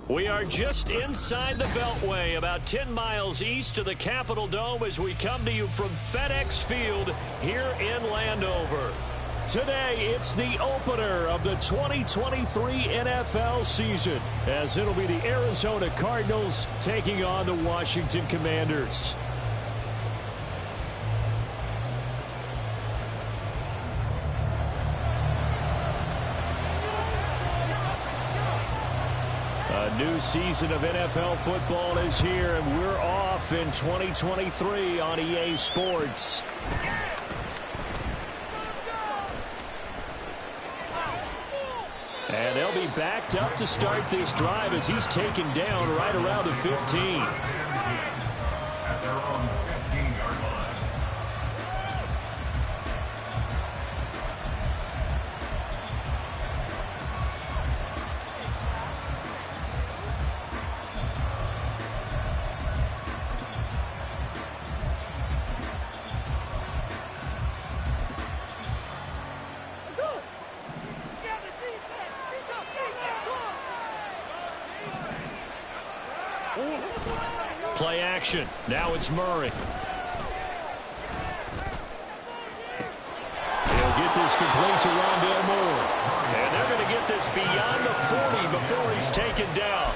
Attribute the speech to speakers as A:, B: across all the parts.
A: We are just inside the Beltway, about 10 miles east of the Capitol Dome as we come to you from FedEx Field here in Landover. Today, it's the opener of the 2023 NFL season, as it'll be the Arizona Cardinals taking on the Washington Commanders. A new season of NFL football is here, and we're off in 2023 on EA Sports. And they'll be backed up to start this drive as he's taken down right around the 15. At their own 15-yard line. Play action. Now it's Murray. He'll get this complete to Rondale Moore. And they're going to get this beyond the 40 before he's taken down.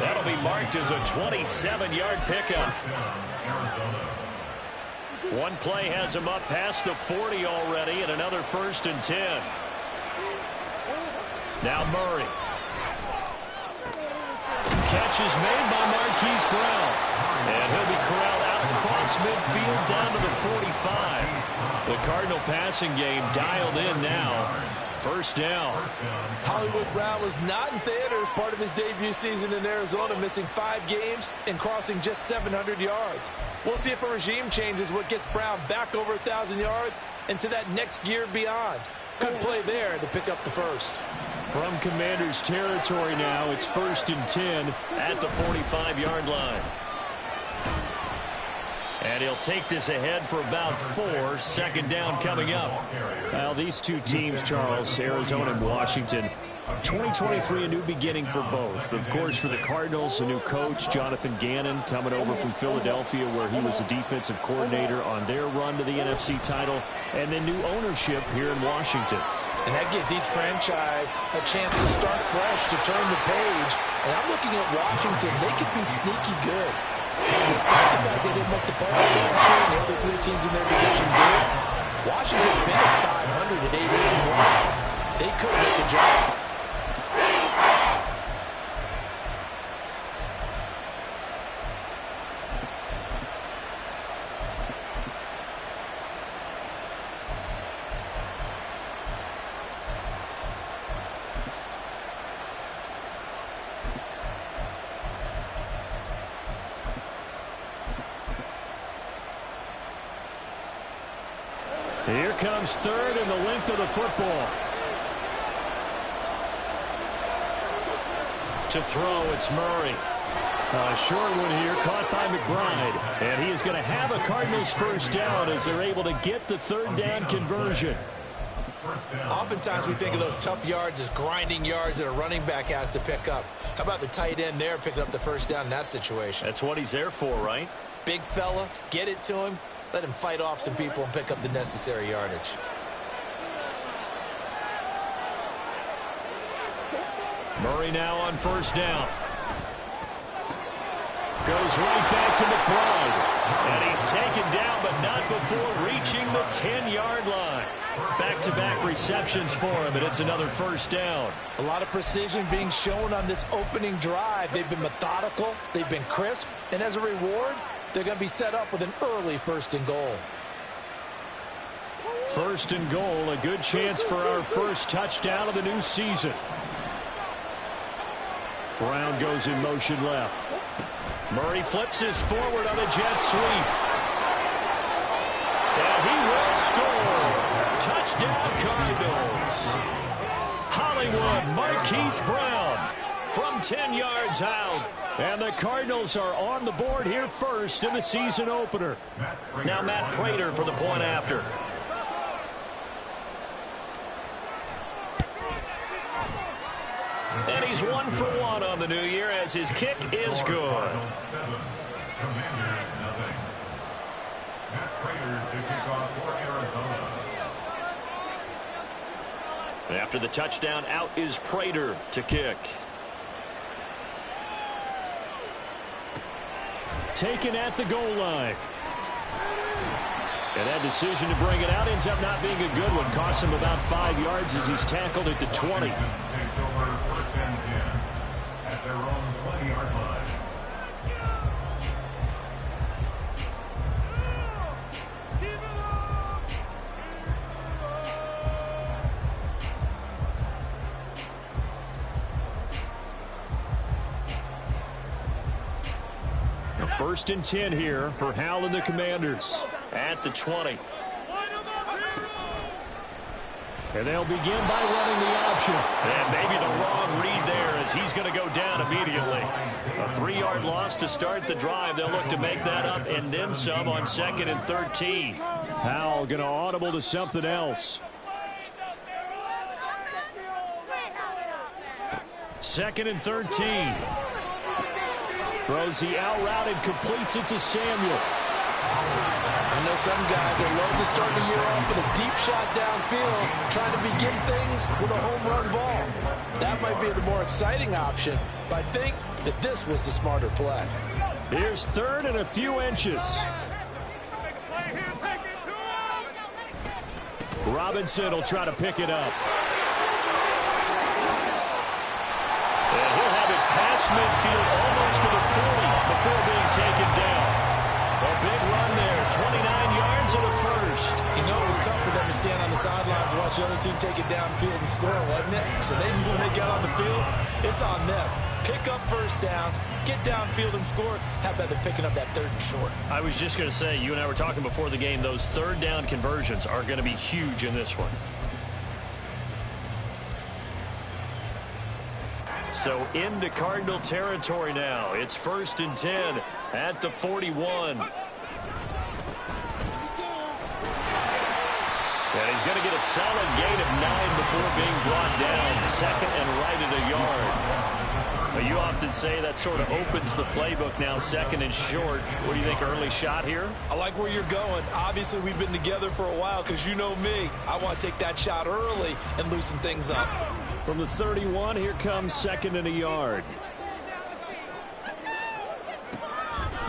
A: That'll be marked as a 27-yard pickup. One play has him up past the 40 already, and another 1st and 10. Now Murray. Catch is made by Marquise Brown. And he'll be corralled out across midfield down to the 45. The Cardinal passing game dialed in now. 1st down.
B: Hollywood Brown was not in theater as part of his debut season in Arizona, missing 5 games and crossing just 700 yards. We'll see if a regime change is what gets Brown back over 1,000 yards and to that next gear beyond. Good play there to pick up the 1st.
A: From Commanders territory now, it's 1st and 10 at the 45-yard line. And he'll take this ahead for about 4. 2nd down coming up. Well, these two teams, Charles, Arizona and Washington, 2023 a new beginning for both. Of course, for the Cardinals, a new coach, Jonathan Gannon, coming over from Philadelphia, where he was the defensive coordinator on their run to the NFC title, and then new ownership here in Washington.
B: And that gives each franchise a chance to start fresh, to turn the page. And I'm looking at Washington. They could be sneaky good. Despite the fact they didn't make the playoffs last year and the other 3 teams in their division did, Washington finished 500 at 8-1. They could make a jump.
A: Here comes 3rd and the length of the football. To throw, it's Murray. Short one here, caught by McBride. And he is going to have a Cardinals 1st down as they're able to get the 3rd down conversion.
C: Oftentimes we think of those tough yards as grinding yards that a running back has to pick up. How about the tight end there picking up the 1st down in that situation?
A: That's what he's there for, right?
C: Big fella, get it to him. Let him fight off some people and pick up the necessary yardage.
A: Murray now on 1st down. Goes right back to McBride. And he's taken down, but not before reaching the 10-yard line. Back-to-back receptions for him, and it's another 1st down.
B: A lot of precision being shown on this opening drive. They've been methodical. They've been crisp. And as a reward, they're going to be set up with an early 1st and goal.
A: 1st and goal, a good chance for our 1st touchdown of the new season. Brown goes in motion left. Murray flips his forward on a jet sweep. And he will score. Touchdown Cardinals. Hollywood, Marquise Brown from 10 yards out. And the Cardinals are on the board here 1st in the season opener. Now Matt Prater for the point after. And he's 1 for 1 on the new year as his kick is good.
D: Commanders, nothing. Matt Prater to kick off for Arizona.
A: After the touchdown, out is Prater to kick. Taken at the goal line. And that decision to bring it out ends up not being a good one. Costs him about 5 yards as he's tackled at the 20.
D: Takes over 1st and 10 at their own 20-yard line.
A: Now 1st and 10 here for Hal and the Commanders at the 20. And they'll begin by running the option. And maybe the wrong read there as he's going to go down immediately. A 3-yard loss to start the drive. They'll look to make that up and then some on 2nd and 13. Hal going to audible to something else. 2nd and 13. Throws the out route and completes it to Samuel.
B: I know some guys that love to start the year off with a deep shot downfield, trying to begin things with a home run ball. That might be the more exciting option, but I think that this was the smarter play.
A: Here's 3rd and a few inches. Robinson will try to pick it up. And he'll have it past midfield almost to the 40 before being taken down. A big run there, 29 yards and a first.
C: You know, it was tough for them to stand on the sidelines and watch the other team take it downfield and score, wasn't it? So they knew when they got on the field, it's on them. Pick up first downs, get downfield and score. How about them picking up that 3rd and short?
A: I was just going to say, you and I were talking before the game, those 3rd down conversions are going to be huge in this one. So into Cardinal territory now. It's 1st and 10 at the 41. And he's going to get a solid gain of 9 before being brought down. 2nd and right at a yard. Now, you often say that sort of opens the playbook now, 2nd and short. What do you think, early shot here?
C: I like where you're going. Obviously, we've been together for a while because you know me. I want to take that shot early and loosen things up.
A: From the 31, here comes 2nd and a yard.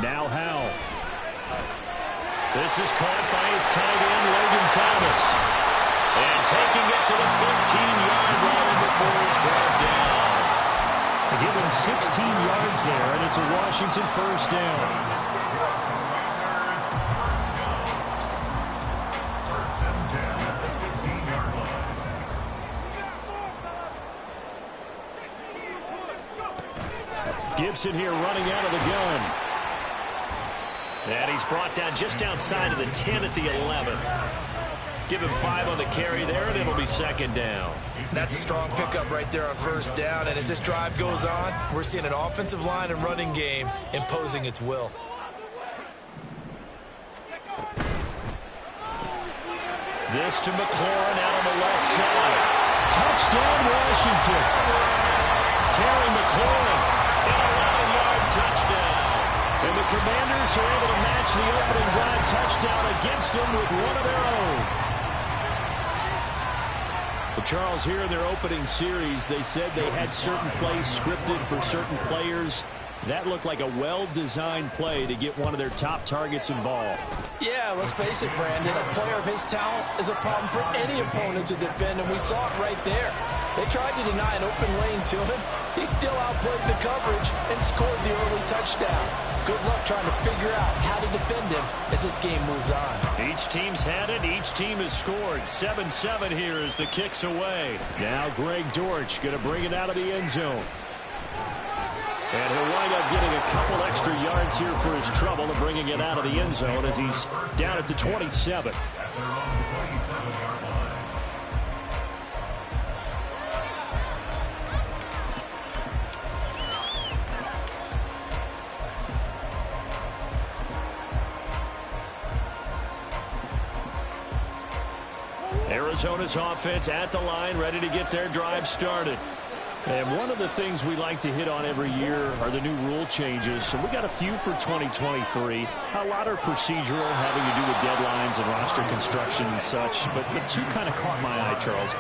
A: Now Hal. This is caught by his tight end, Logan Thomas. And taking it to the 15-yard line before it's brought down. They give him 16 yards there, and it's a Washington 1st down.
D: 1st and 10 at the 15-yard line.
A: Gibson here running out of the gun. And he's brought down just outside of the 10 at the 11. Give him 5 on the carry there, and it'll be 2nd down.
C: That's a strong pickup right there on 1st down. And as this drive goes on, we're seeing an offensive line and running game imposing its will.
A: This to McLaurin out on the left side. Touchdown, Washington. Terry McLaurin. And a 11-yard touchdown. And the Commanders are able to match the opening drive touchdown against them with one of their own. Well, Charles, here in their opening series, they said they had certain plays scripted for certain players. That looked like a well-designed play to get one of their top targets involved.
B: Yeah, let's face it, Brandon. A player of his talent is a problem for any opponent to defend, and we saw it right there. They tried to deny an open lane to him. He still outplayed the coverage and scored the early touchdown. Good luck trying to figure out how to defend him as this game moves on.
A: Each team's had it. Each team has scored. 7-7 here as the kick's away. Now Greg Dortch going to bring it out of the end zone. And he'll wind up getting a couple extra yards here for his trouble and bringing it out of the end zone as he's down at the 27. Arizona's offense at the line, ready to get their drive started. And one of the things we like to hit on every year are the new rule changes. So we got a few for 2023. A lot are procedural, having to do with deadlines and roster construction and such. But the two kind of caught my eye, Charles.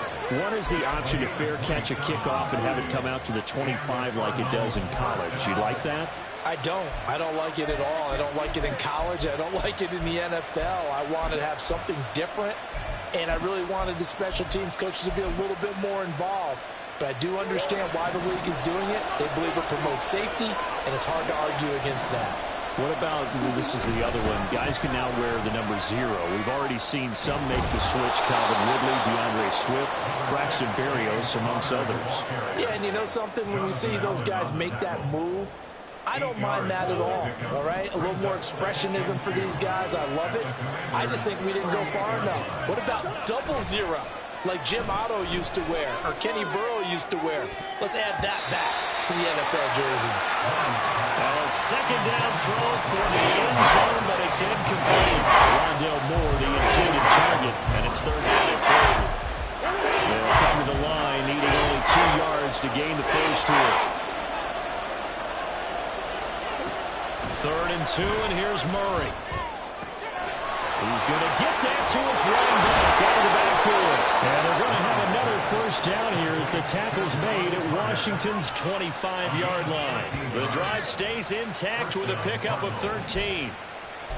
A: One is the option to fair catch a kickoff and have it come out to the 25 like it does in college. You like that?
B: I don't like it at all. I don't like it in college. I don't like it in the NFL. I wanted to have something different, and I really wanted the special teams coaches to be a little bit more involved. But I do understand why the league is doing it. They believe it promotes safety, and it's hard to argue against that.
A: What about, this is the other one, guys can now wear the number 0. We've already seen some make the switch, Calvin Ridley, DeAndre Swift, Braxton Berrios, amongst others.
B: Yeah, and you know something? When you see those guys make that move, I don't mind that at all right? A little more expressionism for these guys. I love it. I just think we didn't go far enough. What about double 0, like Jim Otto used to wear or Kenny Burrow used to wear? Let's add that back to the NFL jerseys.
A: Well, a second down throw for the end zone, but it's incomplete. Rondale Moore, the intended target, and it's 3rd down and 2. They'll come to the line, needing only 2 yards to gain the first here. 3rd and 2, and here's Murray. He's going to get that to his running back out of the backfield. And they're going to have another first down here as the tackle's made at Washington's 25-yard line. The drive stays intact with a pickup of 13.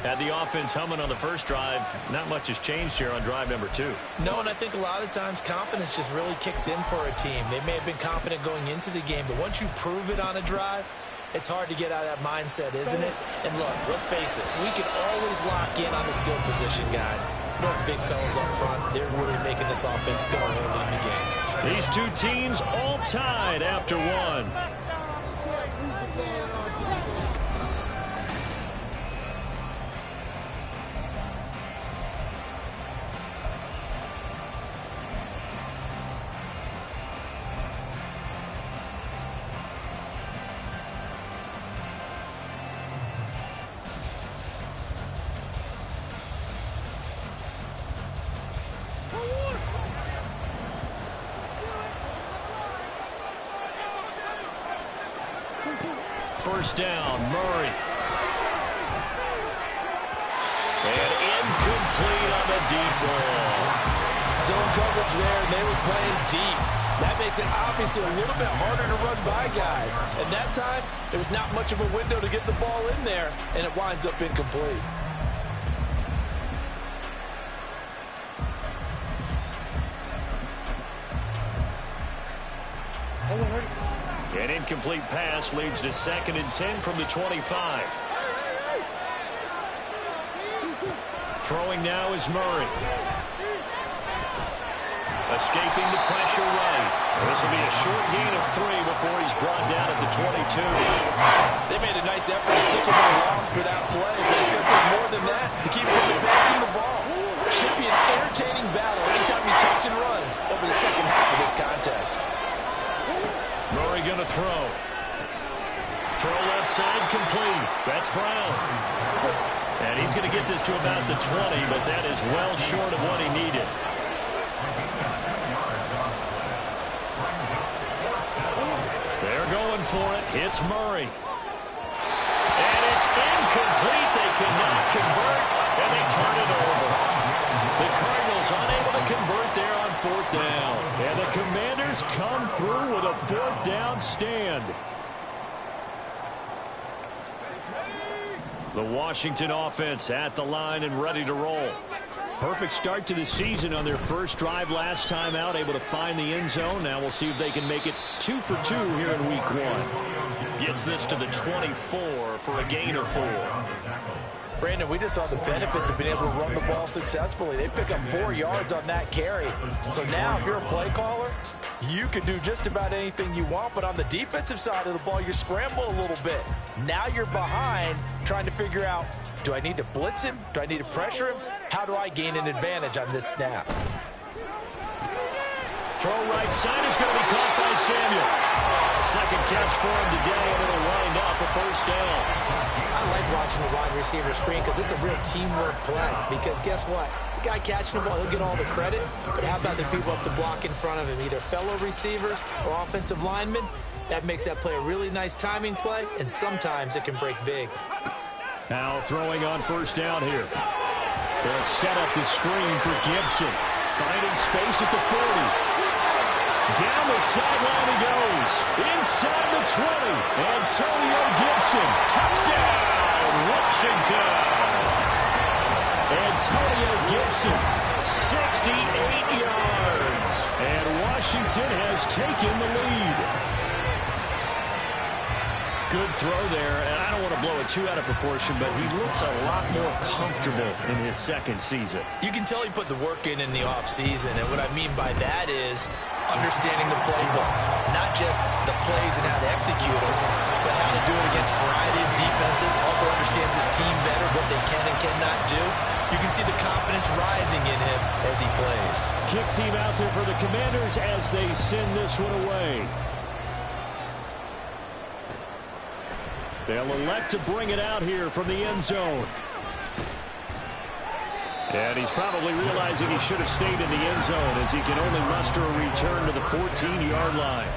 A: Had the offense humming on the first drive. Not much has changed here on drive number 2.
B: No, and I think a lot of times confidence just really kicks in for a team. They may have been confident going into the game, but once you prove it on a drive, it's hard to get out of that mindset, isn't it? And look, let's face it, we can always lock in on the skill position, guys. Those big fellas up front, they're really making this offense go early in the game.
A: These two teams all tied after 1. First down, Murray. And incomplete on the deep ball.
B: Zone coverage there, and they were playing deep. That makes it obviously a little bit harder to run by guys. And that time, there was not much of a window to get the ball in there, and it winds up incomplete.
A: An incomplete pass leads to 2nd and 10 from the 25. Throwing now is Murray. Escaping the pressure right. This will be a short gain of 3 before he's brought down at the 22.
B: They made a nice effort to stick him on the loss for that play, but it's going to take more than that to keep him from advancing the ball. Should be an entertaining battle anytime he takes and runs over the second half of this contest.
A: Murray going to throw. Throw left side complete. That's Brown. And he's going to get this to about the 20, but that is well short of what he needed. They're going for it. Hits Murray. And it's incomplete. They could not convert, and they turn it over. The Cardinals unable to convert there on 4th down. And the Commanders come through with a 4th down stand. The Washington offense at the line and ready to roll. Perfect start to the season on their first drive last time out, able to find the end zone. Now we'll see if they can make it 2 for 2 here in week 1. Gets this to the 24 for a gain of 4.
B: Brandon, we just saw the benefits of being able to run the ball successfully. They pick up 4 yards on that carry. So now if you're a play caller, you can do just about anything you want. But on the defensive side of the ball, you scramble a little bit. Now you're behind trying to figure out, do I need to blitz him? Do I need to pressure him? How do I gain an advantage on this snap?
A: Throw right side is going to be caught by Samuel. Second catch for him today, and it'll wind up a first down.
B: I like watching the wide receiver screen because it's a real teamwork play. Because guess what? The guy catching the ball, he'll get all the credit. But how about the people up to block in front of him, either fellow receivers or offensive linemen? That makes that play a really nice timing play, and sometimes it can break big.
A: Now throwing on first down here. They'll set up the screen for Gibson. Finding space at the 40. Down the sideline he goes. Inside the 20. Antonio Gibson. Touchdown, Washington. Antonio Gibson, 68 yards. And Washington has taken the lead. Good throw there, and I don't want to blow it too out of proportion, but he looks a lot more comfortable in his second season.
C: You can tell he put the work in the offseason, and what I mean by that is understanding the playbook. Not just the plays and how to execute them, but how to do it against a variety of defenses. Also understands his team better, what they can and cannot do. You can see the confidence rising in him as he plays.
A: Kick team out there for the Commanders as they send this one away. They'll elect to bring it out here from the end zone. And he's probably realizing he should have stayed in the end zone as he can only muster a return to the 14-yard line.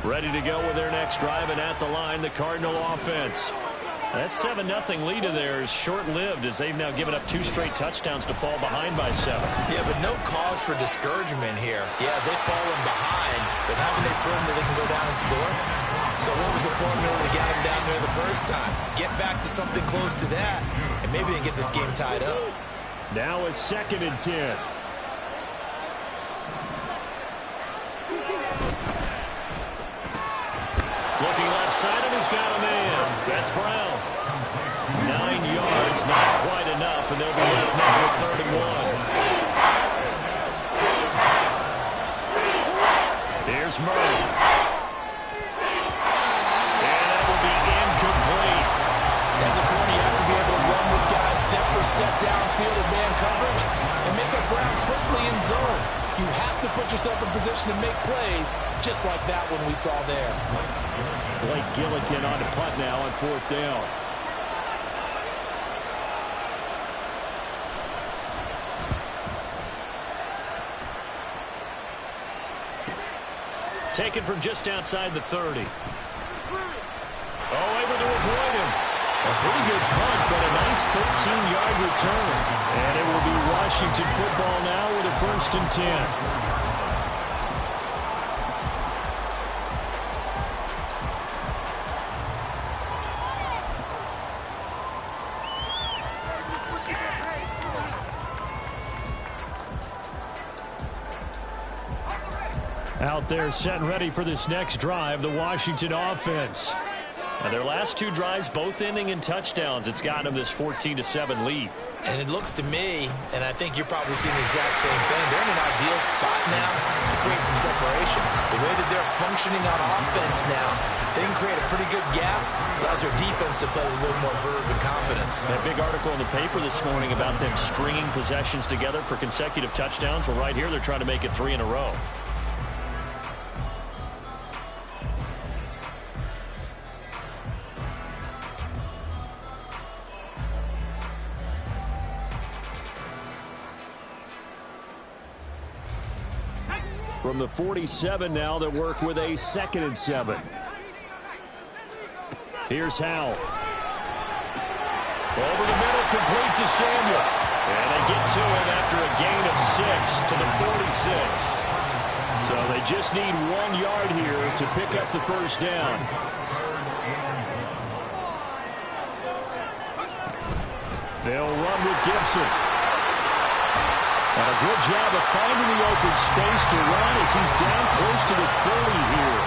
A: Ready to go with their next drive, and at the line, the Cardinal offense. That 7-0 lead of theirs short-lived as they've now given up 2 straight touchdowns to fall behind by 7.
C: Yeah, but no cause for discouragement here. Yeah, they've fallen behind, but haven't they proven that they can go down and score? So what was the formula that got them down there the first time? Get back to something close to that, and maybe they get this game tied up.
A: Now a 2nd and 10. Looking left side, and he's got a man. That's Brown. 9 yards, not quite enough, and they'll be left now with 3rd and 1. Here's Murray. And that will be incomplete.
B: As a corner, you have to be able to run with guys step for step downfield in man coverage and make up ground quickly in zone. You have to put yourself in position to make plays, just like that one we saw there.
A: Blake Gillikin on to punt now on 4th down. Taken from just outside the 30. Oh, able to avoid him. A pretty good punt, but a nice 13-yard return. And it will be Washington football now with a 1st and 10. Out there set and ready for this next drive, the Washington offense. And their last 2 drives, both ending in touchdowns. It's gotten them this 14-7 lead.
C: And it looks to me, and I think you're probably seeing the exact same thing, they're in an ideal spot now to create some separation. The way that they're functioning on offense now, they can create a pretty good gap. Allows their defense to play with a little more verve and confidence.
A: That big article in the paper this morning about them stringing possessions together for consecutive touchdowns. Well, right here, they're trying to make it 3 in a row. From the 47 now, they work with a 2nd and 7. Here's Howell. Over the middle, complete to Samuel. And they get to him after a gain of 6 to the 46. So they just need 1 yard here to pick up the first down. They'll run with Gibson. And a good job of finding the open space to run as he's down close to the 40 here.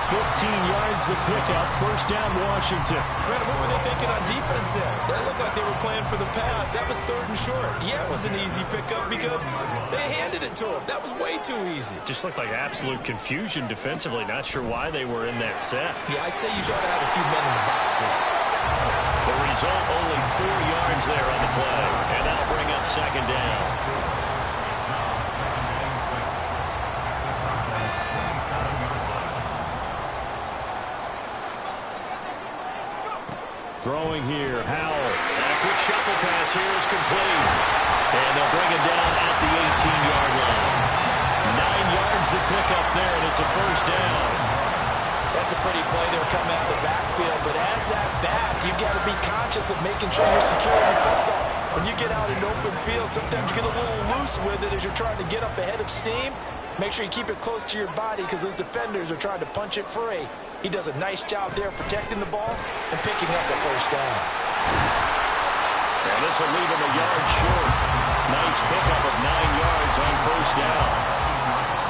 A: 15 yards the pickup. First down, Washington.
C: Brandon, what were they thinking on defense there? That looked like they were playing for the pass. That was 3rd and short. Yeah, it was an easy pickup because they handed it to him. That was way too easy.
A: Just looked like absolute confusion defensively. Not sure why they were in that set.
C: Yeah, I'd say you try to have a few men in the box there.
A: The result, only 4 yards there on the play. And that'll bring up second down. Throwing here, Howell. And a quick shuffle pass here is complete. And they'll bring him down at the 18-yard line. 9 yards to pick up there, and it's a first down.
B: That's a pretty play there coming out of the backfield, but as that back, you've got to be conscious of making sure you're securing the football. When you get out in open field, sometimes you get a little loose with it as you're trying to get up ahead of steam. Make sure you keep it close to your body because those defenders are trying to punch it free. He does a nice job there protecting the ball and picking up the first down.
A: And this will leave him a yard short. Nice pickup of 9 yards on first down.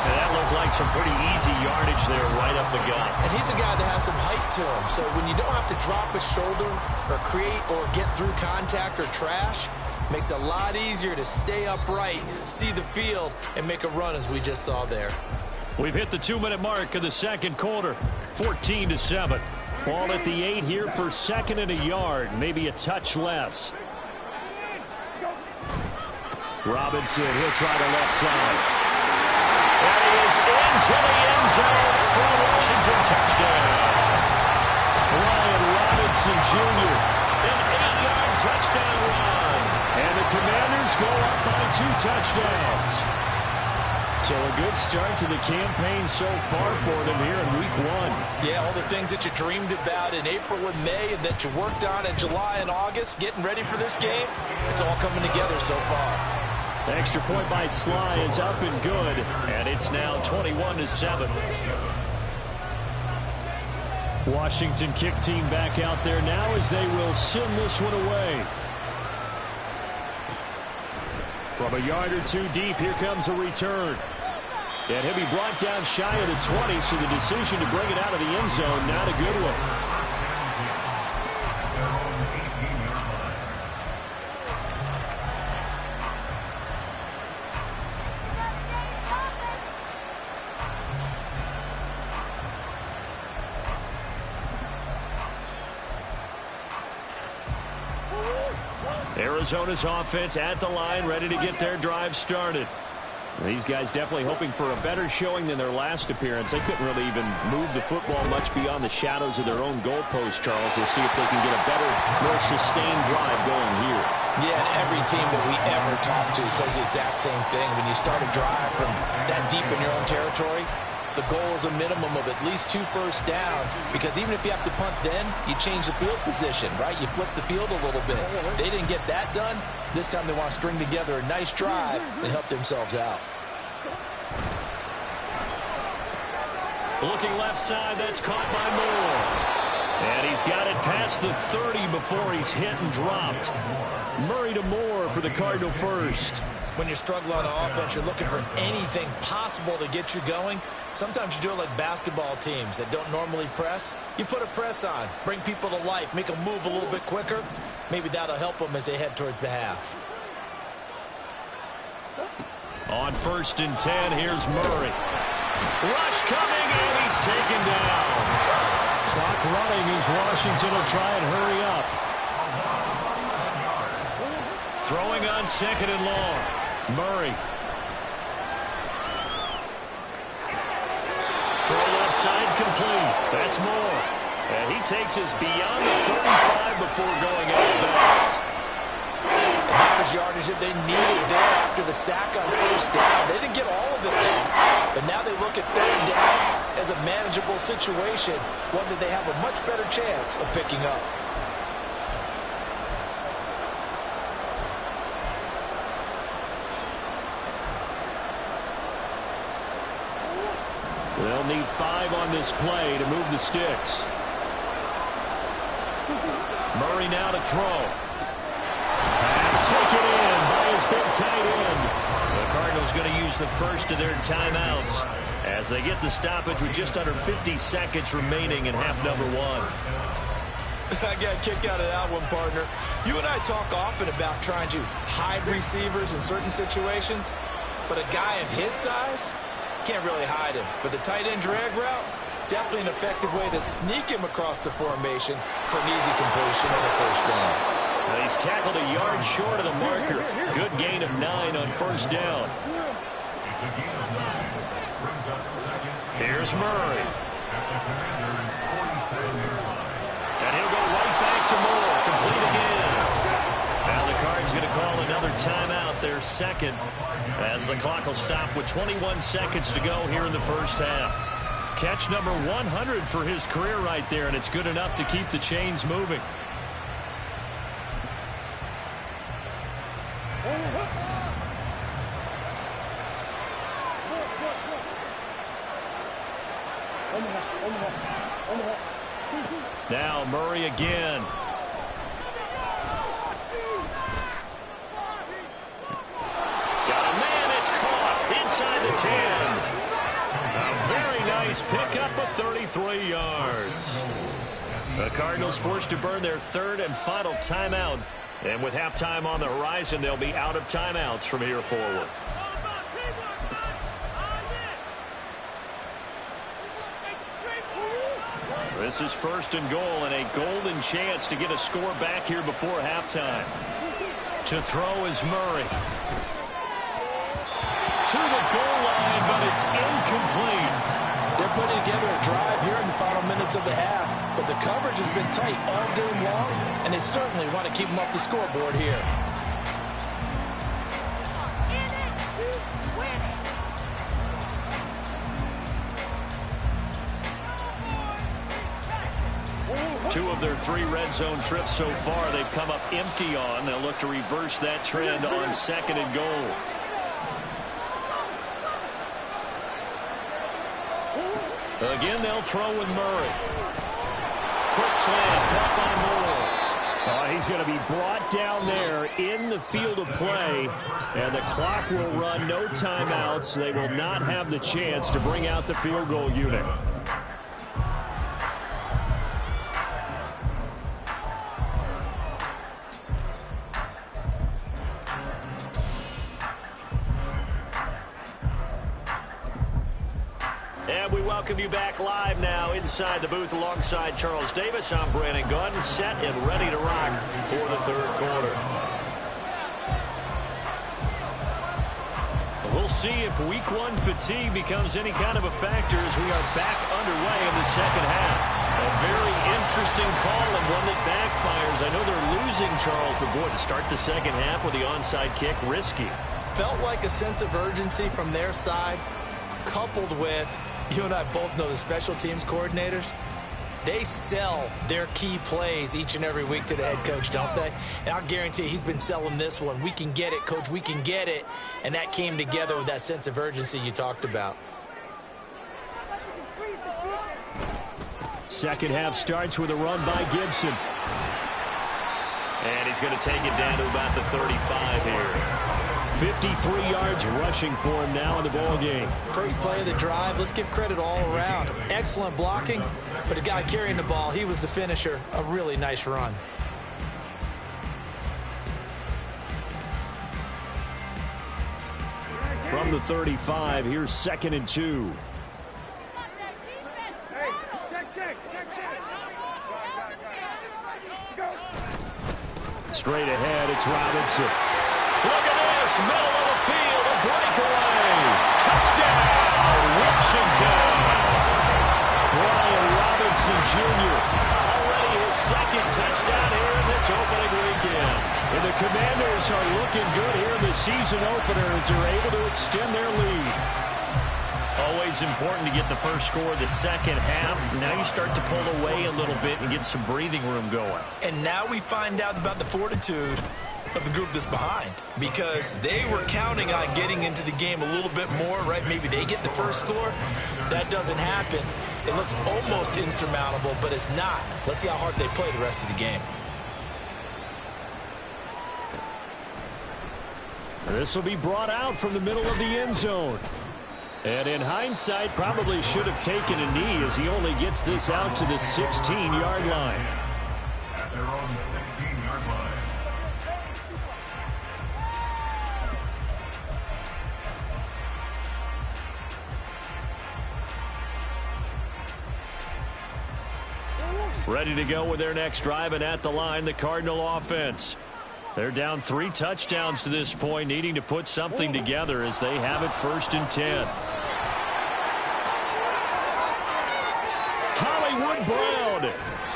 A: And that looked like some pretty easy yardage there right up the gut.
C: And he's a guy that has some height to him. So when you don't have to drop a shoulder or create or get through contact or trash, makes it a lot easier to stay upright, see the field, and make a run as we just saw there.
A: We've hit the 2-minute mark of the second quarter. 14-7. Ball at the 8 here for second and a yard. Maybe a touch less. Robinson, he'll try the left side. And he is into the end zone for a Washington touchdown. Ryan Robinson Jr. An 8-yard touchdown run. And the Commanders go up by 2 touchdowns. So a good start to the campaign so far for them here in week 1.
B: Yeah, all the things that you dreamed about in April and May and that you worked on in July and August, getting ready for this game, it's all coming together so far.
A: The extra point by Sly is up and good, and it's now 21-7. Washington kick team back out there now as they will send this one away. From a yard or 2 deep, here comes a return. And he'll be brought down shy of the 20, so the decision to bring it out of the end zone, not a good one. Arizona's offense at the line, ready to get their drive started. These guys definitely hoping for a better showing than their last appearance. They couldn't really even move the football much beyond the shadows of their own goalpost, Charles. We'll see if they can get a better, more sustained drive going here.
B: Yeah, and every team that we ever talk to says the exact same thing. When you start a drive from that deep in your own territory, the goal is a minimum of at least 2 first downs, because even if you have to punt then, you change the field position, right? You flip the field a little bit. They didn't get that done. This time they want to string together a nice drive and help themselves out.
A: Looking left side, that's caught by Moore. And he's got it past the 30 before he's hit and dropped. Murray to Moore for the Cardinal first.
C: When you're struggling on offense, you're looking for anything possible to get you going. Sometimes you do it like basketball teams that don't normally press. You put a press on, bring people to life, make them move a little bit quicker. Maybe that'll help them as they head towards the half.
A: On 1st and 10, here's Murray. Rush coming, and he's taken down. Clock running as Washington will try and hurry up. Throwing on 2nd and long. Murray. Throw left side complete. That's Moore. And he takes us beyond the 35 before going out of bounds.
B: That was yardage that they needed there after the sack on 1st down. They didn't get all of it there. But now they look at 3rd down as a manageable situation, one that they have a much better chance of picking up.
A: They'll need 5 on this play to move the sticks. Murray now to throw. Pass taken in by his big tight end. The Cardinals going to use the first of their timeouts. as they get the stoppage with just under 50 seconds remaining in half number one.
C: I got a kick out of that one, partner. You and I talk often about trying to hide receivers in certain situations, but a guy of his size can't really hide him. But the tight end drag route, definitely an effective way to sneak him across the formation for an easy completion and a first down.
A: Now he's tackled a yard short of the marker. Good gain of 9 on first down.
D: It's a gain of 9. Brings up second.
A: Here's Murray.
D: At the Commanders' 47-yard line.
A: And he'll go right back to Moore. Complete again. Now the Cards going to call another timeout, their second, as the clock will stop with 21 seconds to go here in the first half. Catch number 100 for his career right there, and it's good enough to keep the chains moving. Now Murray again. Got a man, it's caught inside the 10. A very nice pickup of 33 yards. The Cardinals forced to burn their third and final timeout. And with halftime on the horizon, they'll be out of timeouts from here forward. This is first and goal, and a golden chance to get a score back here before halftime. To throw is Murray. To the goal line, but it's incomplete.
B: They're putting together a drive here in the final minutes of the half, but the coverage has been tight all game long, and they certainly want to keep them off the scoreboard here.
A: Two of their 3 red zone trips so far they've come up empty on. They'll look to reverse that trend on second and goal. Again, they'll throw with Murray. Quick slant, caught by Moore. He's going to be brought down there in the field of play, and the clock will run. No timeouts. They will not have the chance to bring out the field goal unit. And we welcome you back live now inside the booth alongside Charles Davis. I'm Brandon Gaudin, set and ready to rock for the third quarter. We'll see if week 1 fatigue becomes any kind of a factor as we are back underway in the second half. A very interesting call and one that backfires. I know they're losing, Charles, but boy, to start the second half with the onside kick, risky.
C: Felt like a sense of urgency from their side, coupled with, you and I both know the special teams coordinators, they sell their key plays each and every week to the head coach, don't they? And I'll guarantee he's been selling this one. We can get it, coach, we can get it. And that came together with that sense of urgency you talked about.
A: Second half starts with a run by Gibson. And he's going to take it down to about the 35 here. 53 yards rushing for him now in the ball game.
C: First play of the drive, let's give credit all around. Excellent blocking, but the guy carrying the ball, he was the finisher. A really nice run.
A: From the 35, here's 2nd and 2. Straight ahead, it's Robinson. Look at this, middle of the field, a breakaway. Touchdown, Washington. Brian Robinson Jr. already his second touchdown here in this opening weekend. And the Commanders are looking good here in the season opener as they're able to extend their lead. Always important to get the first score of the second half. Now you start to pull away a little bit and get some breathing room going.
C: And now we find out about the fortitude of the group that's behind, because they were counting on getting into the game a little bit more, right? Maybe they get the first score. That doesn't happen. It looks almost insurmountable, but it's not. Let's see how hard they play the rest of the game.
A: This will be brought out from the middle of the end zone. And in hindsight, probably should have taken a knee as he only gets this out to the 16-yard line.
D: At their own 16-yard line.
A: Ready to go with their next drive, and at the line, the Cardinal offense. They're down 3 touchdowns to this point, needing to put something together as they have it 1st and 10. Hollywood Brown.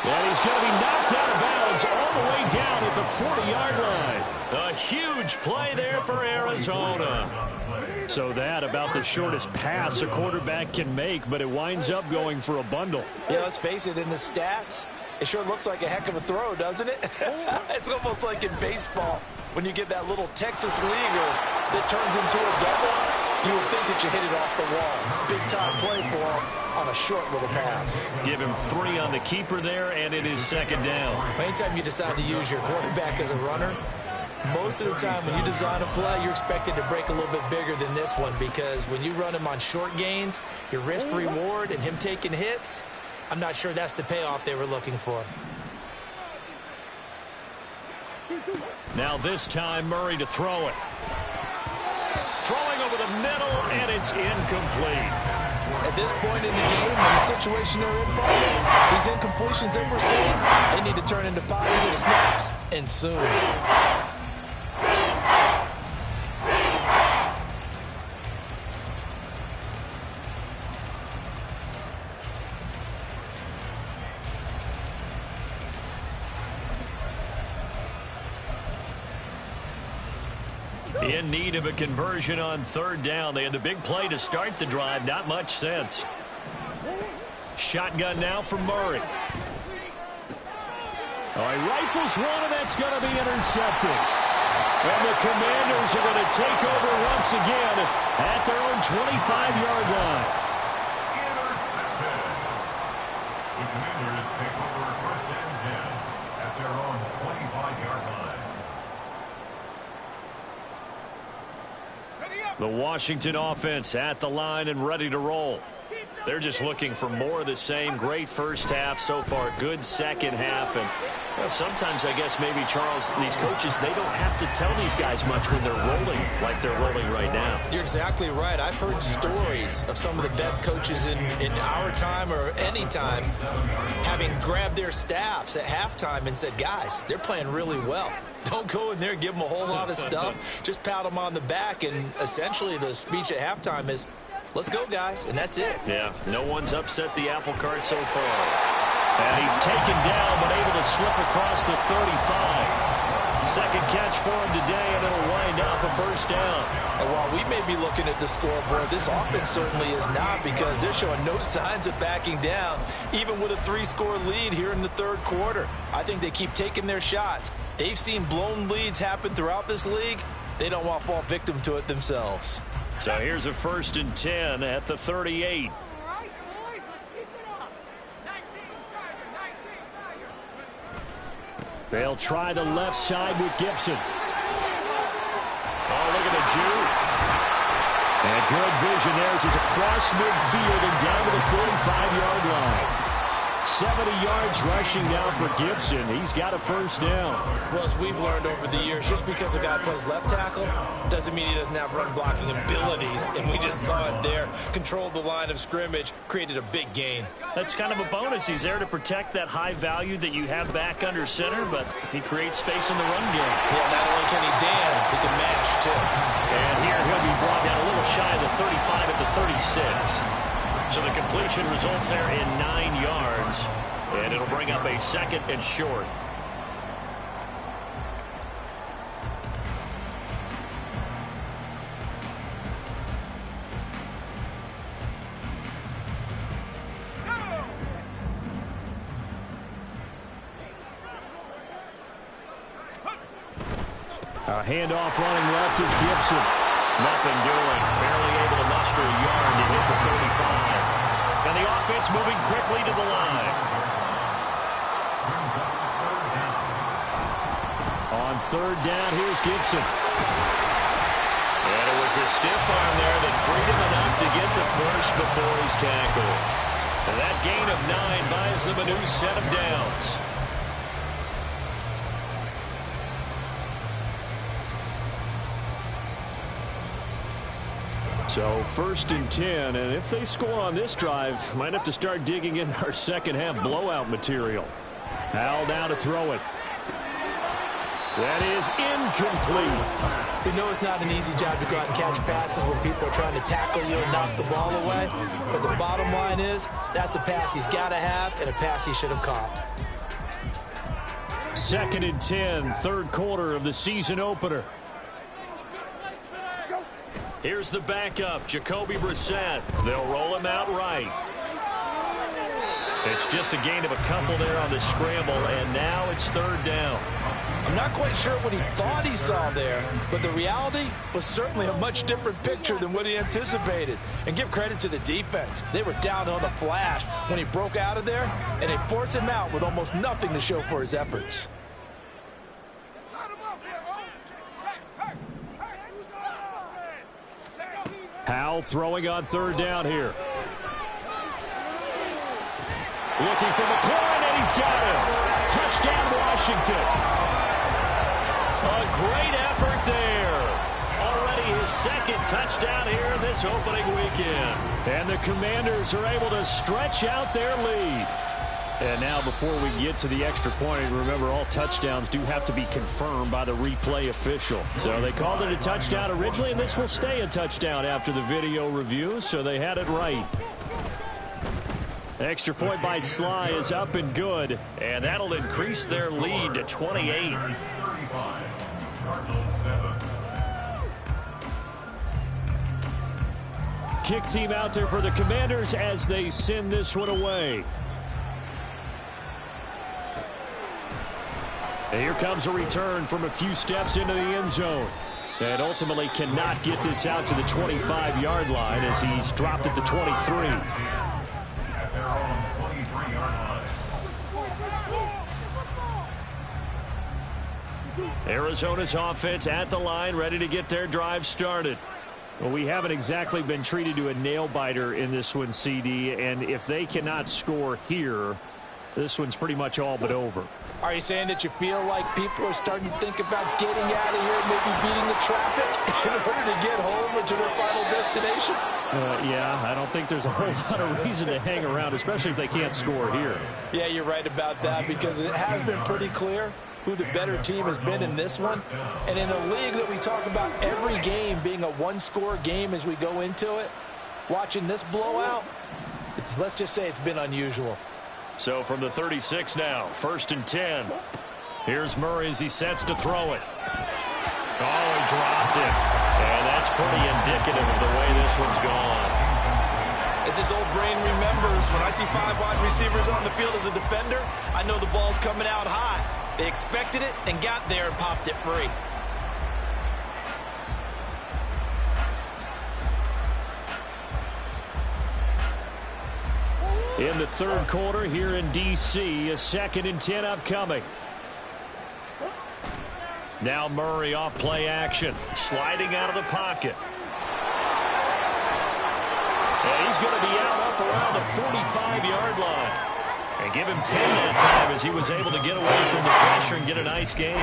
A: And he's going to be knocked out of bounds all the way down at the 40-yard line. A huge play there for Arizona. So that about the shortest pass a quarterback can make, but it winds up going for a bundle.
B: Yeah, let's face it, in the stats, it sure looks like a heck of a throw, doesn't it? It's almost like in baseball when you get that little Texas leaguer that turns into a double. You would think that you hit it off the wall. Big-time play for him on a short little pass.
A: Give him 3 on the keeper there, and it is 2nd down.
C: Anytime you decide to use your quarterback as a runner, most of the time when you design a play, you're expected to break a little bit bigger than this one, because when you run him on short gains, your risk-reward and him taking hits, I'm not sure that's the payoff they were looking for.
A: Now this time, Murray to throw it. Throwing over the middle, and it's incomplete.
B: At this point in the game, in the situation they're in, these incompletions that we're seeing, they need to turn into positive snaps, and soon.
A: In need of a conversion on 3rd down. They had the big play to start the drive. Not much sense. Shotgun now for Murray. Oh, he rifles one, and that's going to be intercepted. And the Commanders are going to take over once again at their own 25-yard line.
D: Intercepted. The Commanders take over 1st and 10 at their own 25-yard line.
A: The Washington offense at the line and ready to roll. They're just looking for more of the same. Great first half so far. Good second half. And well, sometimes I guess maybe, Charles, these coaches, they don't have to tell these guys much when they're rolling like they're rolling right now.
C: You're exactly right. I've heard stories of some of the best coaches in our time or any time having grabbed their staffs at halftime and said, guys, they're playing really well. Don't go in there and give them a whole lot of stuff. Just pat them on the back, and essentially the speech at halftime is, let's go, guys, and that's it.
A: Yeah, no one's upset the apple cart so far. And he's taken down, but able to slip across the 35. Second catch for him today, and it'll wind up a 1st down.
B: And while we may be looking at the scoreboard, this offense certainly is not, because they're showing no signs of backing down, even with a 3-score lead here in the 3rd quarter. I think they keep taking their shots. They've seen blown leads happen throughout this league. They don't want to fall victim to it themselves.
A: So here's a 1st and 10 at the 38. They'll try the left side with Gibson. Oh, look at the juke. And good vision there as he's across midfield and down to the 45-yard line. 70 yards rushing now for Gibson. He's got a 1st down.
C: Well, as we've learned over the years, just because a guy plays left tackle doesn't mean he doesn't have run blocking abilities. And we just saw it there. Controlled the line of scrimmage, created a big gain.
A: That's kind of a bonus. He's there to protect that high value that you have back under center, but he creates space in the run game.
C: Yeah, not only can he dance, he can mash, too.
A: And here he'll be brought down a little shy of the 35 at the 36. So the completion results there in 9 yards, and it'll bring up a 2nd and short. A handoff running left is Gibson. Nothing doing. Barely able to muster a yard to hit the 35. And the offense moving quickly to the line. On 3rd down, here's Gibson. And it was a stiff arm there that freed him enough to get the first before he's tackled. And that gain of 9 buys them a new set of downs. So 1st and 10, and if they score on this drive, might have to start digging in our second half blowout material. Howell now to throw it. That is incomplete.
B: We know it's not an easy job to go out and catch passes when people are trying to tackle you and knock the ball away. But the bottom line is, that's a pass he's got to have and a pass he should have caught.
A: 2nd and 10, 3rd quarter of the season opener. Here's the backup, Jacoby Brissett. They'll roll him out right. It's just a gain of a couple there on the scramble, and now it's 3rd down.
B: I'm not quite sure what he thought he saw there, but the reality was certainly a much different picture than what he anticipated. And give credit to the defense. They were down on the flash when he broke out of there, and they forced him out with almost nothing to show for his efforts.
A: Howell throwing on 3rd down here. Looking for McLaurin, and he's got him. Touchdown, Washington. A great effort there. Already his 2nd touchdown here in this opening weekend. And the Commanders are able to stretch out their lead. And now before we get to the extra point, remember all touchdowns do have to be confirmed by the replay official. So they called it a touchdown originally, and this will stay a touchdown after the video review, so they had it right. Extra point by Sly is up and good, and that'll increase their lead to 28. Kick team out there for the Commanders as they send this one away. And here comes a return from a few steps into the end zone. And ultimately cannot get this out to the 25-yard line as he's dropped it to 23.
D: At their own 23-yard line.
A: Arizona's offense at the line, ready to get their drive started. Well, we haven't exactly been treated to a nail-biter in this one, CD, and if they cannot score here, this one's pretty much all but over.
B: Are you saying that you feel like people are starting to think about getting out of here, maybe beating the traffic in order to get home or to their final destination?
A: Yeah, I don't think there's a whole lot of reason to hang around, especially if they can't score here.
B: Yeah, you're right about that because it has been pretty clear who the better team has been in this one. And in a league that we talk about every game being a one-score game as we go into it, watching this blowout, let's just say it's been unusual.
A: So from the 36 now, 1st and 10. Here's Murray as he sets to throw it. Oh, he dropped it. And that's pretty indicative of the way this one's gone.
C: As his old brain remembers, when I see 5 wide receivers on the field as a defender, I know the ball's coming out high. They expected it and got there and popped it free.
A: In the 3rd quarter here in D.C., a 2nd and 10 upcoming. Now Murray off play action, sliding out of the pocket. And he's going to be out up around the 45-yard line. And give him 10 that time as he was able to get away from the pressure and get a nice gain.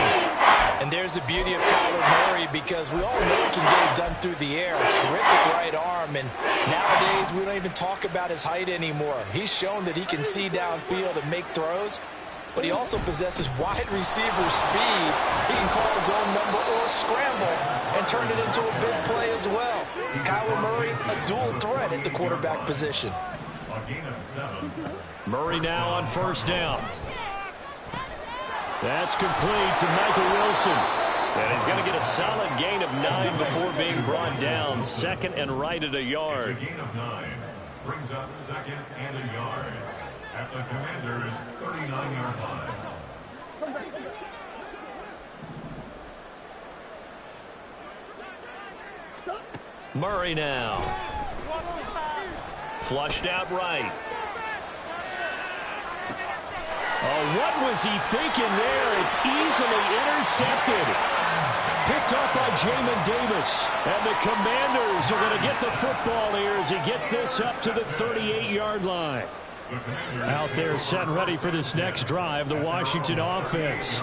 B: And there's the beauty of Kyler Murray because we all know he can get it done through the air. Terrific right arm. And nowadays, we don't even talk about his height anymore. He's shown that he can see downfield and make throws. But he also possesses wide receiver speed. He can call his own number or scramble and turn it into a big play as well. Kyler Murray, a dual threat at the quarterback position.
D: A gain of 7.
A: Murray now on 1st down. That's complete to Michael Wilson. And he's going to get a solid gain of 9 before being brought down. 2nd and right at a yard.
D: It's a gain of 9. Brings up 2nd and a yard. At the Commanders' 39-yard line.
A: Murray now. Flushed out right. Oh, what was he thinking there? It's easily intercepted. picked off by Jamin Davis. And the Commanders are going to get the football here as he gets this up to the 38-yard line. Out there set and ready for this next drive, the Washington offense.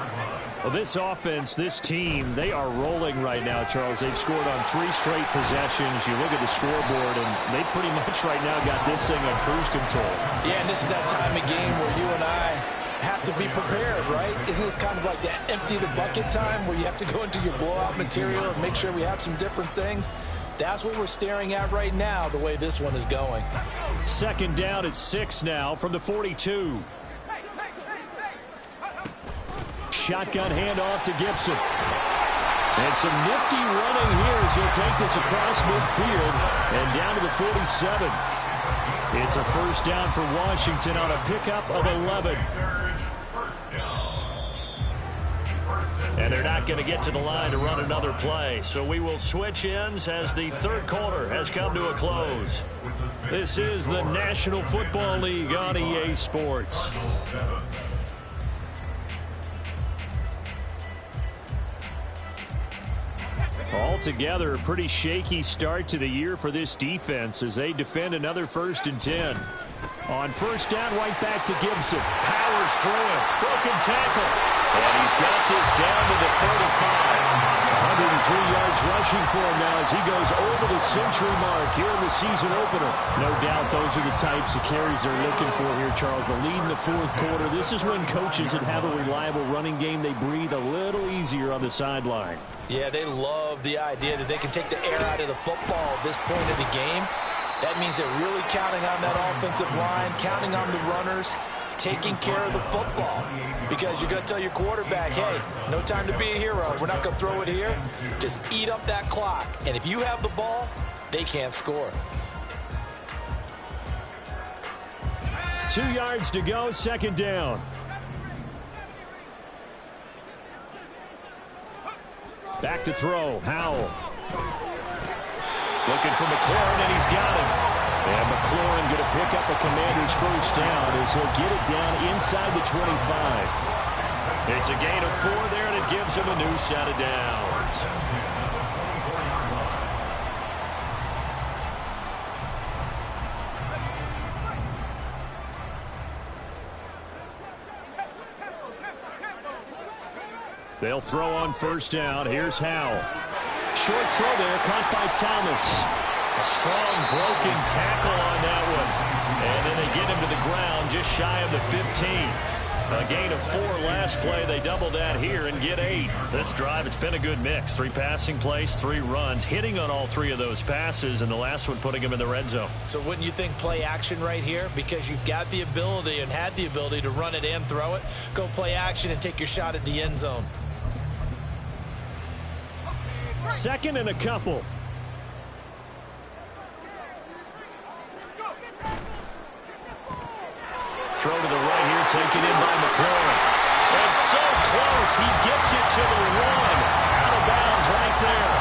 A: Well, this offense, this team, they are rolling right now, Charles. They've scored on 3 straight possessions. You look at the scoreboard, and they pretty much right now got this thing on cruise control.
B: Yeah, and this is that time of game where you and I have to be prepared, right? Isn't this kind of like that empty the bucket time where you have to go into your blowout material and make sure we have some different things? That's what we're staring at right now, the way this one is going.
A: Second down at 6 now from the 42. Shotgun handoff to Gibson. And some nifty running here as he'll take this across midfield and down to the 47. It's a first down for Washington on a pickup of 11. And they're not going to get to the line to run another play. So we will switch ends as the third quarter has come to a close. This is the National Football League on EA Sports. Altogether, a pretty shaky start to the year for this defense as they defend another 1st and 10. On first down, right back to Gibson. Powers through it. Broken tackle. And he's got this down to the 35. 103 yards rushing for him now as he goes over the century mark here in the season opener. No doubt those are the types of carries they're looking for here, Charles. The lead in the 4th quarter. This is when coaches that have a reliable running game, they breathe a little easier on the sideline.
B: Yeah, they love the idea that they can take the air out of the football at this point in the game. That means they're really counting on that offensive line, counting on the runners, taking care of the football. Because you're going to tell your quarterback, hey, no time to be a hero. We're not going to throw it here. Just eat up that clock. And if you have the ball, they can't score.
A: 2 yards to go, second down. Back to throw, Howell. Looking for McLaurin, and he's got him. And McLaurin going to pick up a Commander's first down as he'll get it down inside the 25. It's a gain of 4 there, and it gives him a new set of downs. They'll throw on first down. Here's Howell. Short throw there, caught by Thomas. A strong broken tackle on that one. And then they get him to the ground just shy of the 15. A gain of 4 last play. They double that here and get 8. This drive, it's been a good mix. 3 passing plays, 3 runs, hitting on all 3 of those passes, and the last one putting him in the red zone.
B: So wouldn't you think play action right here? Because you've got the ability and had the ability to run it and throw it. Go play action and take your shot at the end zone.
A: Second and a couple. Throw to the right here, taken in by McLaurin. And so close, he gets it to the 1. Out of bounds right there.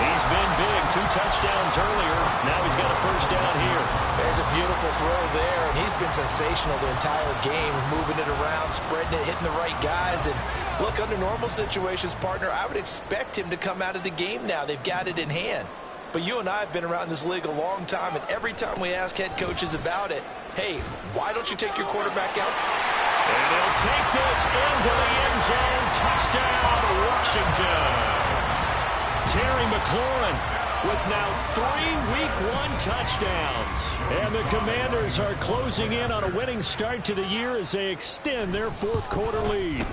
A: He's been big, 2 touchdowns earlier. Now he's got a first down here.
B: There's a beautiful throw there, and he's been sensational the entire game, moving it around, spreading it, hitting the right guys. And look, under normal situations, partner, I would expect him to come out of the game now. They've got it in hand. But you and I have been around this league a long time, and every time we ask head coaches about it, hey, why don't you take your quarterback out?
A: And he'll take this into the end zone. Touchdown, Washington. Terry McLaurin with now 3 Week 1 touchdowns. And the Commanders are closing in on a winning start to the year as they extend their 4th quarter lead.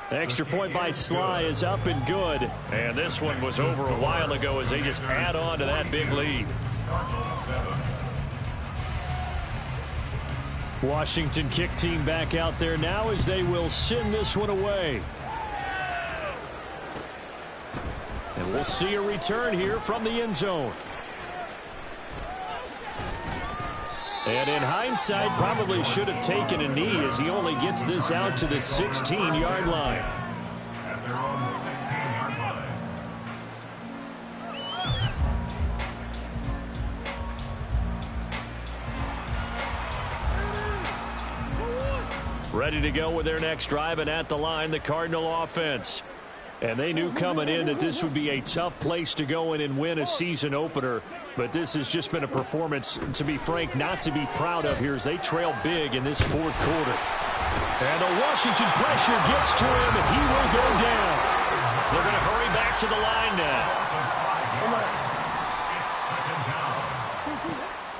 A: The extra point by Sly is up and good. And this one was over a while ago as they just add on to that big lead. Washington kick team back out there now as they will send this one away. And we'll see a return here from the end zone. And in hindsight, probably should have taken a knee as he only gets this out to the 16-yard line.
D: At their own 16-yard line.
A: Ready to go with their next drive, and at the line, the Cardinal offense. And they knew coming in that this would be a tough place to go in and win a season opener. But this has just been a performance, to be frank, not to be proud of here as they trail big in this fourth quarter. And the Washington pressure gets to him, and he will go down. They're going to hurry back to the line now.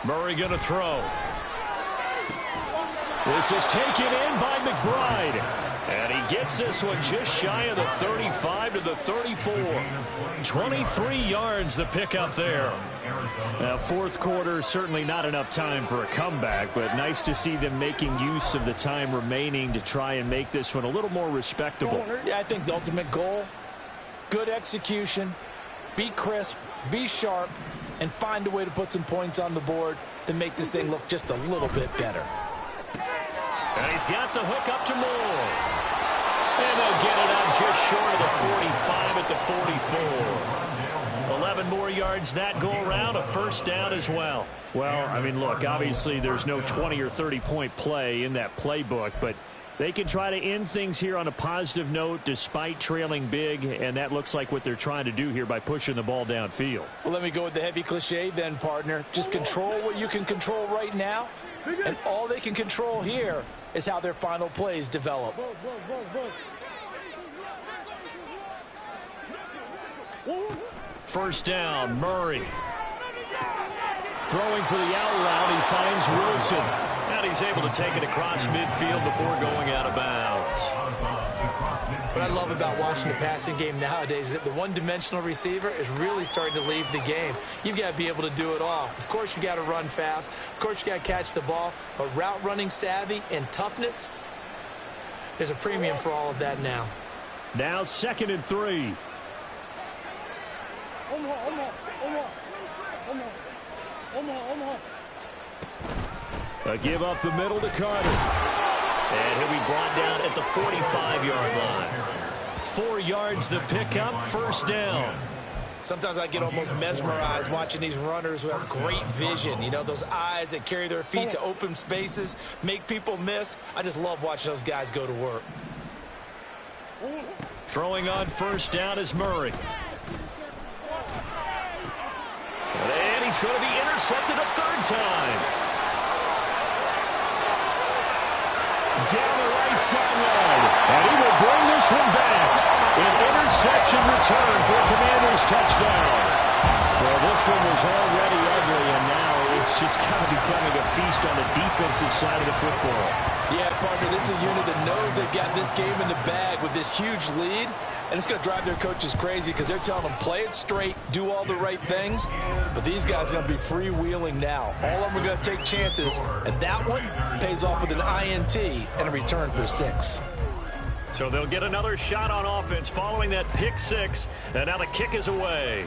A: Murray going to throw. This is taken in by McBride. And he gets this one just shy of the 35 to the 34. 23 yards the pickup there. Now, fourth quarter, certainly not enough time for a comeback, but nice to see them making use of the time remaining to try and make this one a little more respectable.
B: Yeah, I think the ultimate goal, good execution, be crisp, be sharp, and find a way to put some points on the board to make this thing look just a little bit better.
A: And he's got the hook up to Moore. And they'll get it out just short of the 45 at the 44. 11 more yards that go around, a first down as well. Well, I mean, look, obviously there's no 20 or 30-point play in that playbook, but they can try to end things here on a positive note despite trailing big, and that looks like what they're trying to do here by pushing the ball downfield.
B: Well, let me go with the heavy cliche then, partner. Just control what you can control right now, and all they can control here is how their final plays develop.
A: First down, Murray. Throwing for the out route, he finds Wilson. And he's able to take it across midfield before going out of bounds.
B: What I love about watching the passing game nowadays is that the one-dimensional receiver is really starting to leave the game. You've got to be able to do it all. Of course, you got to run fast. Of course, you got to catch the ball. But route running savvy and toughness, there's a premium for all of that now.
A: Now 2nd and 3. A give up the middle to Carter. And he'll be brought down at the 45-yard line. 4 yards the pickup, first down.
C: Sometimes I get almost mesmerized watching these runners who have great vision. You know, those eyes that carry their feet to open spaces, make people miss. I just love watching those guys go to work.
A: Throwing on first down is Murray. And he's going to be intercepted a third time. Down the right sideline. And he will bring this one back. An interception return for a Commanders touchdown. Well, this one was already ugly, and now it's just kind of becoming a feast on the defensive side of the football.
B: Yeah, partner, this is a unit that knows they've got this game in the bag with this huge lead, and it's going to drive their coaches crazy because they're telling them play it straight, do all the right things, but these guys are going to be freewheeling now. All of them are going to take chances, and that one pays off with an INT and a return for 6.
A: So they'll get another shot on offense following that pick 6, and now the kick is away.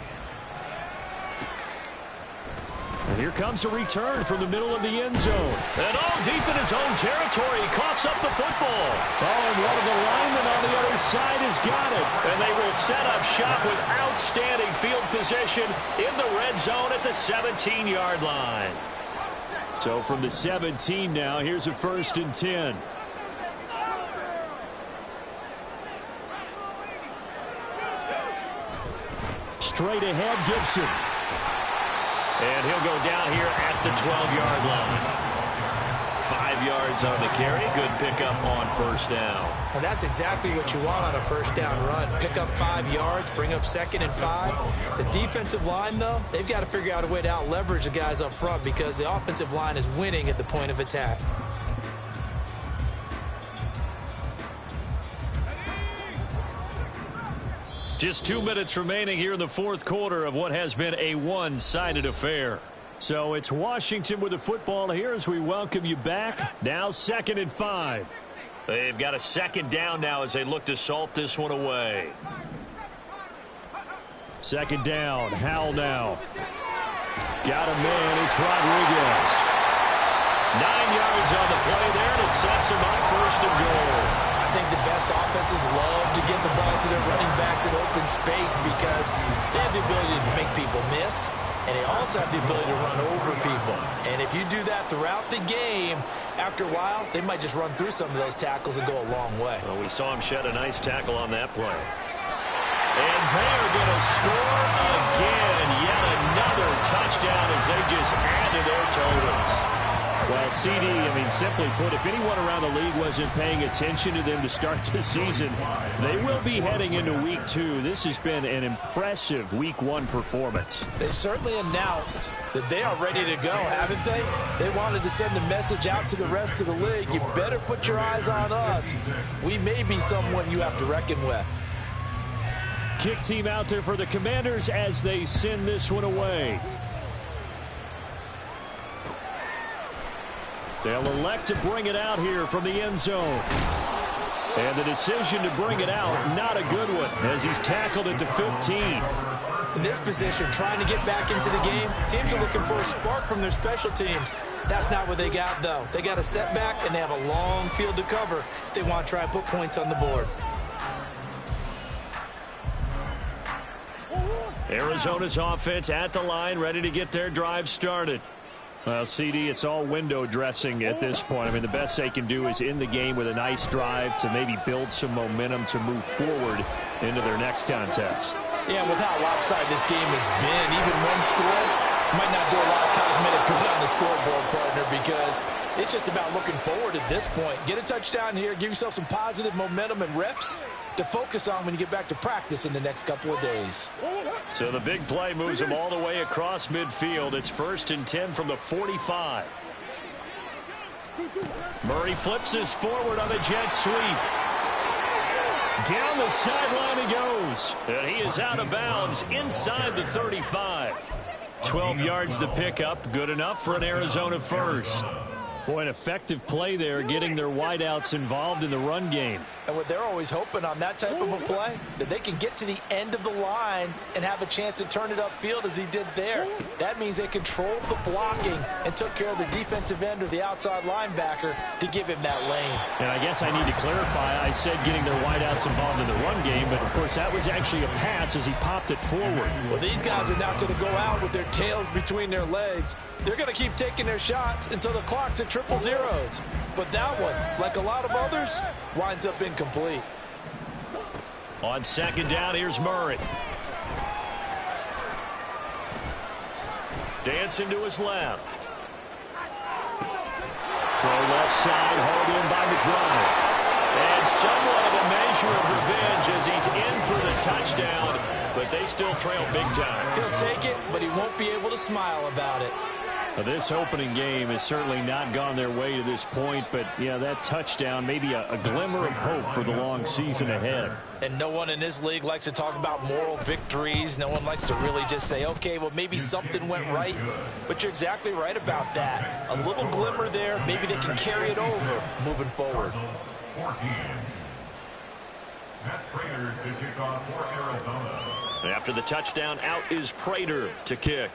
A: And here comes a return from the middle of the end zone. And all deep in his own territory, he coughs up the football. Oh, and one of the linemen on the other side has got it. And they will set up shop with outstanding field position in the red zone at the 17-yard line. So from the 17 now, here's a 1st and 10. Straight ahead, Gibson. And he'll go down here at the 12-yard line. 5 yards on the carry. Good pickup on first down.
B: And that's exactly what you want on a first down run. Pick up 5 yards, bring up 2nd and 5. The defensive line, though, they've got to figure out a way to out-leverage the guys up front because the offensive line is winning at the point of attack.
A: Just 2 minutes remaining here in the fourth quarter of what has been a one-sided affair. So it's Washington with the football here as we welcome you back. Now 2nd and 5. They've got a 2nd down now as they look to salt this one away. 2nd down, Howell now. Got a man, it's Rodriguez. 9 yards on the play there, and it sets him up 1st and goal.
C: I think the best offenses love to get the ball to their running backs in open space because they have the ability to make people miss, and they also have the ability to run over people. And if you do that throughout the game, after a while, they might just run through some of those tackles and go a long way.
A: Well, we saw him shed a nice tackle on that play. And they're going to score again. Yet another touchdown as they just add to their totals. Well, CD, simply put, if anyone around the league wasn't paying attention to them to start the season, they will be heading into Week 2. This has been an impressive Week 1 performance.
B: They've certainly announced that they are ready to go, haven't they? They wanted to send a message out to the rest of the league. You better put your eyes on us. We may be someone you have to reckon with.
A: Kick team out there for the Commanders as they send this one away. They'll elect to bring it out here from the end zone. And the decision to bring it out, not a good one, as he's tackled at the 15.
B: In this position, trying to get back into the game, teams are looking for a spark from their special teams. That's not what they got, though. They got a setback, and they have a long field to cover if they want to try and put points on the board.
A: Arizona's offense at the line, ready to get their drive started. Well, CD, it's all window dressing at this point. The best they can do is in the game with a nice drive to maybe build some momentum to move forward into their next contest.
B: Yeah, with how lopsided this game has been, even one score might not do a lot of cosmetic good on the scoreboard, partner, because it's just about looking forward at this point. Get a touchdown here, give yourself some positive momentum and reps to focus on when you get back to practice in the next couple of days.
A: So the big play moves them all the way across midfield. It's 1st and 10 from the 45. Murray flips this forward on a jet sweep. Down the sideline he goes. And he is out of bounds inside the 35. 12 yards the pickup. Good enough for an Arizona first. Boy, an effective play there, getting their wideouts involved in the run game.
B: And what they're always hoping on that type of a play, that they can get to the end of the line and have a chance to turn it upfield as he did there. That means they controlled the blocking and took care of the defensive end or the outside linebacker to give him that lane.
A: And I guess I need to clarify, I said getting their wideouts involved in the run game, but of course that was actually a pass as he popped it forward.
B: Well, these guys are not going to go out with their tails between their legs. They're going to keep taking their shots until the clock's at triple zeros. But that one, like a lot of others, winds up incomplete.
A: On 2nd down, here's Murray. Dancing to his left. Throw left side, hauled in by McBride. And somewhat of a measure of revenge as he's in for the touchdown, but they still trail big time.
B: He'll take it, but he won't be able to smile about it.
A: This opening game has certainly not gone their way to this point, but, yeah, that touchdown, maybe a glimmer of hope for the long season ahead.
B: And no one in this league likes to talk about moral victories. No one likes to really just say, okay, well, maybe something went right. But you're exactly right about that. A little glimmer there. Maybe they can carry it over moving forward.
D: 14. Matt Prater to kick off for Arizona.
A: After the touchdown, out is Prater to kick.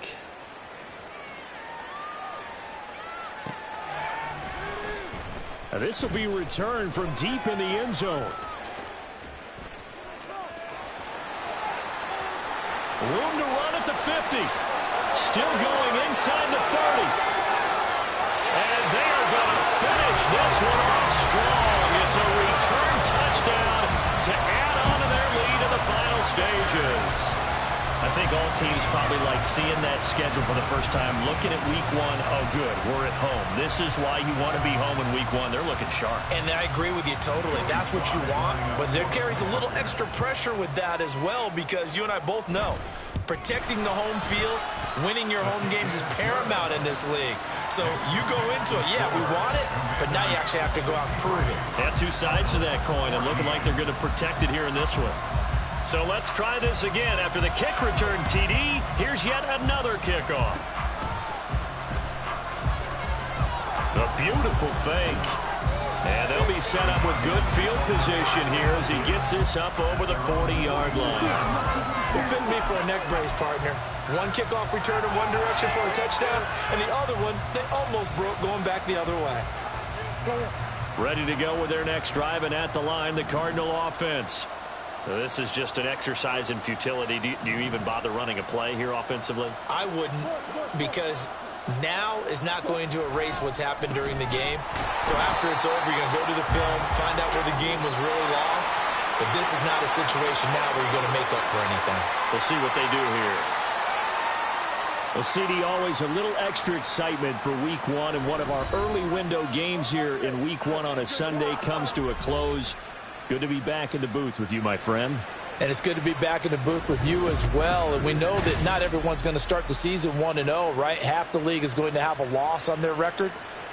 A: This will be returned from deep in the end zone. Room to run at the 50. Still going inside the 30. And they are going to finish this one off strong. It's a return touchdown to add on to their lead in the final stages. I think all teams probably like seeing that schedule for the first time, looking at Week 1. Oh, good, we're at home. This is why you want to be home in Week 1. They're looking sharp.
B: And I agree with you totally. That's what you want. But there carries a little extra pressure with that as well, because you and I both know protecting the home field, winning your home games is paramount in this league. So you go into it, yeah, we want it, but now you actually have to go out and prove it.
A: Yeah, two sides to that coin, and looking like they're going to protect it here in this one. So let's try this again. After the kick return, TD, here's yet another kickoff. A beautiful fake. And they'll be set up with good field position here as he gets this up over the 40-yard line.
B: It couldn't be for a neck brace, partner. One kickoff return in one direction for a touchdown, and the other one, they almost broke going back the other way.
A: Ready to go with their next drive, and at the line, the Cardinal offense. This is just an exercise in futility. Do you even bother running a play here offensively?
B: I wouldn't, because now is not going to erase what's happened during the game. So after it's over, you're going to go to the film, find out where the game was really lost.
C: But this is not a situation now where you're going to make up for anything.
A: We'll see what they do here. Well, CD, always a little extra excitement for Week 1, and one of our early window games here in Week 1 on a Sunday comes to a close. Good to be back in the booth with you, my friend.
B: And it's good to be back in the booth with you as well. And we know that not everyone's going to start the season 1-0, right? Half the league is going to have a loss on their record.